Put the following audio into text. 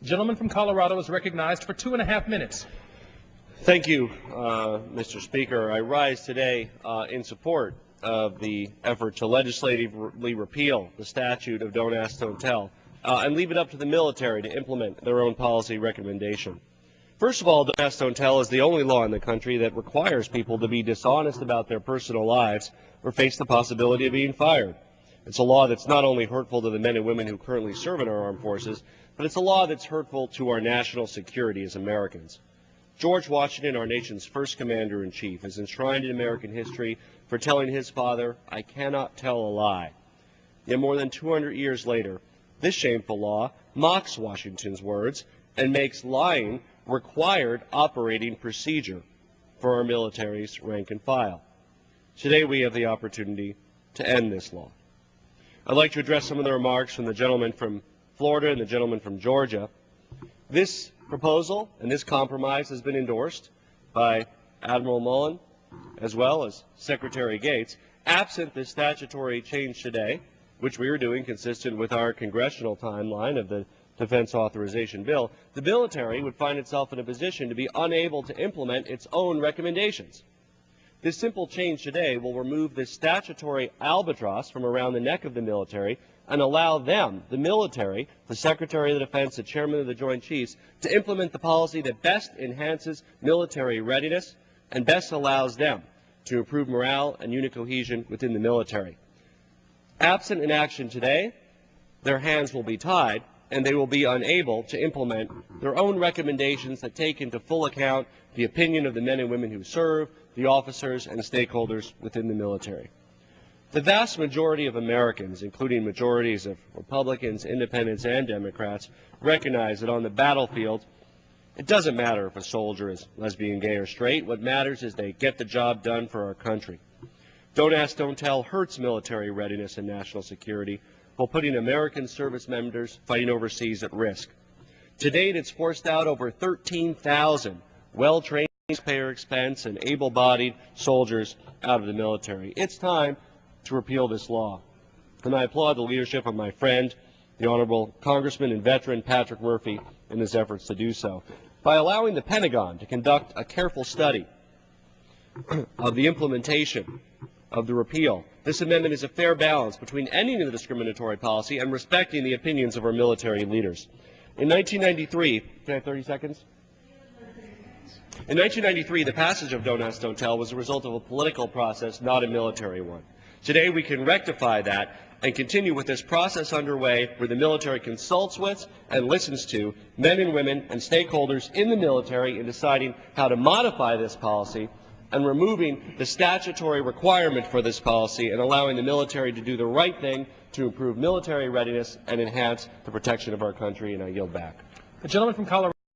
The gentleman from Colorado is recognized for 2.5 minutes. Thank you, Mr. Speaker. I rise today in support of the effort to legislatively repeal the statute of Don't Ask, Don't Tell, and leave it up to the military to implement their own policy recommendation. First of all, Don't Ask, Don't Tell is the only law in the country that requires people to be dishonest about their personal lives or face the possibility of being fired. It's a law that's not only hurtful to the men and women who currently serve in our armed forces, but it's a law that's hurtful to our national security as Americans. George Washington, our nation's first commander-in-chief, is enshrined in American history for telling his father, "I cannot tell a lie." Yet more than 200 years later, this shameful law mocks Washington's words and makes lying required operating procedure for our military's rank and file. Today we have the opportunity to end this law. I'd like to address some of the remarks from the gentleman from Florida and the gentleman from Georgia. This proposal and this compromise has been endorsed by Admiral Mullen as well as Secretary Gates. Absent this statutory change today, which we are doing consistent with our congressional timeline of the Defense Authorization Bill, the military would find itself in a position to be unable to implement its own recommendations. This simple change today will remove this statutory albatross from around the neck of the military and allow them, the military, the Secretary of the Defense, the Chairman of the Joint Chiefs, to implement the policy that best enhances military readiness and best allows them to improve morale and unit cohesion within the military. Absent an action today, their hands will be tied and they will be unable to implement their own recommendations that take into full account the opinion of the men and women who serve, the officers and stakeholders within the military. The vast majority of Americans, including majorities of Republicans, Independents, and Democrats, recognize that on the battlefield, it doesn't matter if a soldier is lesbian, gay, or straight. What matters is they get the job done for our country. Don't Ask, Don't Tell hurts military readiness and national security while putting American service members fighting overseas at risk. To date, it's forced out over 13,000 well-trained, taxpayer expense, and able-bodied soldiers out of the military. It's time to repeal this law. And I applaud the leadership of my friend, the Honorable Congressman and veteran Patrick Murphy, in his efforts to do so. By allowing the Pentagon to conduct a careful study of the implementation of the repeal, this amendment is a fair balance between ending the discriminatory policy and respecting the opinions of our military leaders. In 1993, can I have 30 seconds? In 1993, the passage of Don't Ask, Don't Tell was a result of a political process, not a military one. Today, we can rectify that and continue with this process underway where the military consults with and listens to men and women and stakeholders in the military in deciding how to modify this policy and removing the statutory requirement for this policy and allowing the military to do the right thing to improve military readiness and enhance the protection of our country. And I yield back. The gentleman from Colorado.